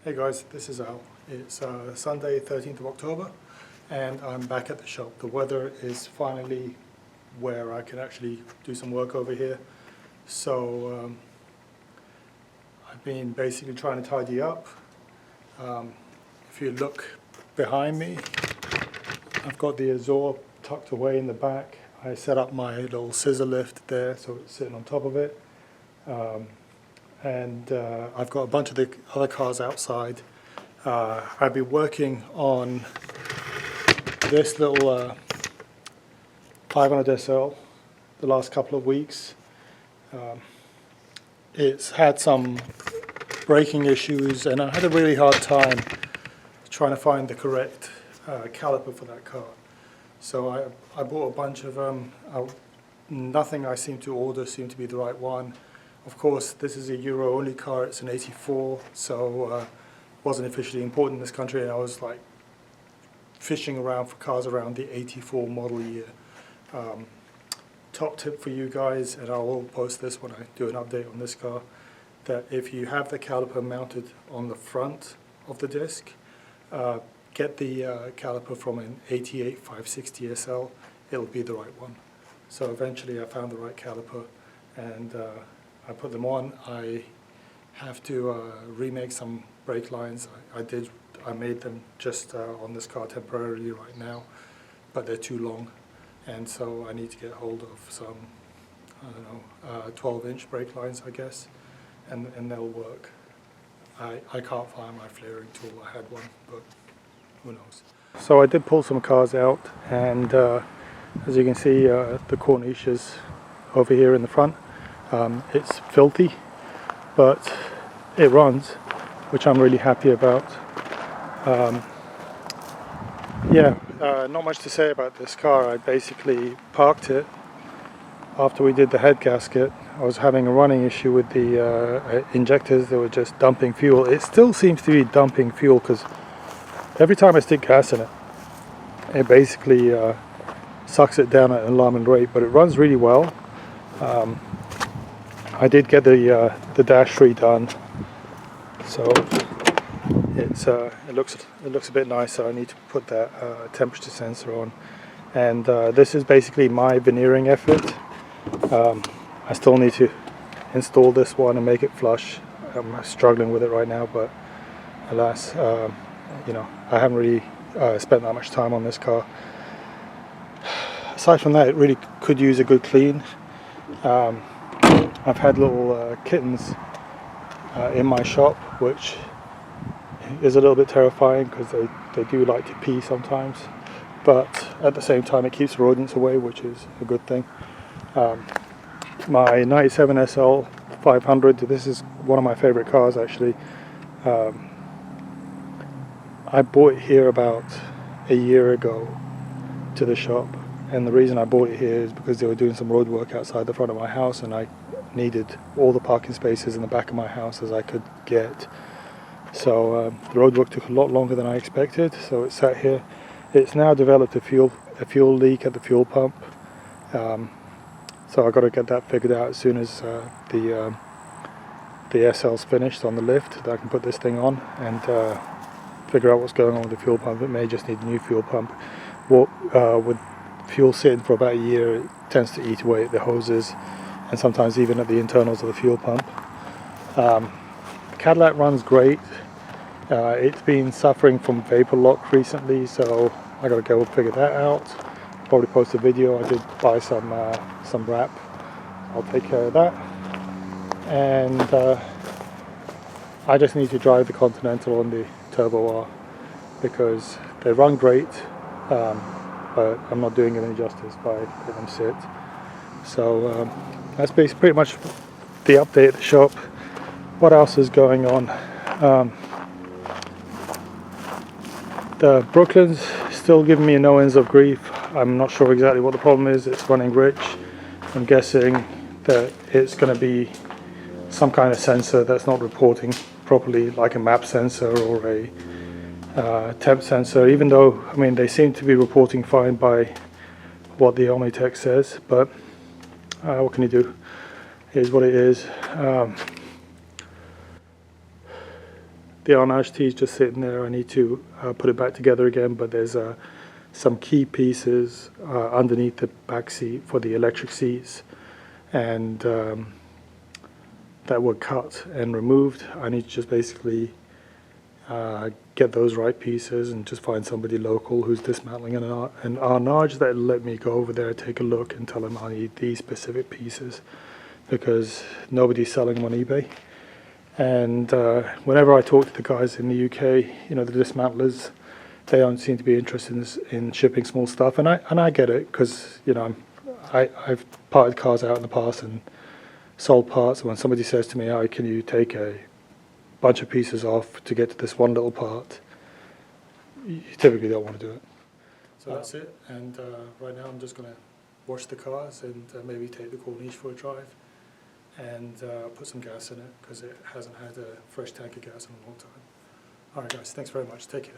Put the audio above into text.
Hey guys, this is Al. It's Sunday 13th of October and I'm back at the shop. The weather is finally where I can actually do some work over here. So I've been basically trying to tidy up. If you look behind me, I've got the Azure tucked away in the back. I set up my little scissor lift there so it's sitting on top of it. I've got a bunch of the other cars outside. I've been working on this little 500 SL the last couple of weeks. It's had some braking issues and I had a really hard time trying to find the correct caliper for that car. So I bought a bunch of them. Nothing I seemed to order seemed to be the right one. Of course, this is a Euro only car, it's an 84, so wasn't officially imported in this country, and I was like fishing around for cars around the 84 model year. Top tip for you guys, and I will post this when I do an update on this car, that if you have the caliper mounted on the front of the disc, get the caliper from an 88 560 SL, it'll be the right one. So eventually I found the right caliper and I put them on. I have to remake some brake lines. I made them just on this car temporarily right now, but they're too long, and so I need to get hold of some, I don't know, 12-inch brake lines, I guess, and they'll work. I can't find my flaring tool. I had one, but who knows. So I did pull some cars out, and as you can see, the Cornish is over here in the front. It's filthy, but it runs, which I'm really happy about. Not much to say about this car. I basically parked it after we did the head gasket. I was having a running issue with the injectors. They were just dumping fuel. It still seems to be dumping fuel because every time I stick gas in it, it basically sucks it down at an alarming rate, but it runs really well. I did get the dash redone, so it looks a bit nicer. I need to put that temperature sensor on, and this is basically my veneering effort. I still need to install this one and make it flush. I'm struggling with it right now, but alas, I haven't really spent that much time on this car. Aside from that, it really could use a good clean. I've had little kittens in my shop, which is a little bit terrifying because they do like to pee sometimes, but at the same time it keeps rodents away, which is a good thing. My 97 SL 500, this is one of my favorite cars actually. I bought it here about a year ago to the shop, and the reason I bought it here is because they were doing some road work outside the front of my house, and I needed all the parking spaces in the back of my house as I could get. So the road work took a lot longer than I expected, so it sat here. It's now developed a fuel leak at the fuel pump, so I've got to get that figured out as soon as the SL's finished on the lift, that I can put this thing on and figure out what's going on with the fuel pump. It may just need a new fuel pump. With fuel sitting for about a year, it tends to eat away at the hoses and sometimes even at the internals of the fuel pump. Cadillac runs great. It's been suffering from vapor lock recently, so I got to go figure that out. Probably post a video. I did buy some wrap. I'll take care of that. And I just need to drive the Continental and the Turbo R because they run great, but I'm not doing it any justice by letting them sit. So that's basically pretty much the update at the shop. What else is going on? The Brooklyn's still giving me no ends of grief. I'm not sure exactly what the problem is. It's running rich. I'm guessing that it's going to be some kind of sensor that's not reporting properly, like a map sensor or a temp sensor, even though, I mean, they seem to be reporting fine by what the Omnitech says, but what can you do? It is what it is. the Arnage tee is just sitting there. I need to put it back together again, but there's some key pieces underneath the back seat for the electric seats, and that were cut and removed. I need to just basically get those right pieces and just find somebody local who's dismantling an Arnage that let me go over there, take a look, and tell them I need these specific pieces, because nobody's selling them on eBay. And whenever I talk to the guys in the UK, you know, the dismantlers, they don't seem to be interested in shipping small stuff, and I get it, because you know I've parted cars out in the past and sold parts. And when somebody says to me, "Oh, can you take a bunch of pieces off to get to this one little part?" you typically don't want to do it. So that's it. And right now I'm just going to wash the cars and maybe take the Cornish for a drive and put some gas in it, because it hasn't had a fresh tank of gas in a long time. All right, guys, thanks very much. Take care.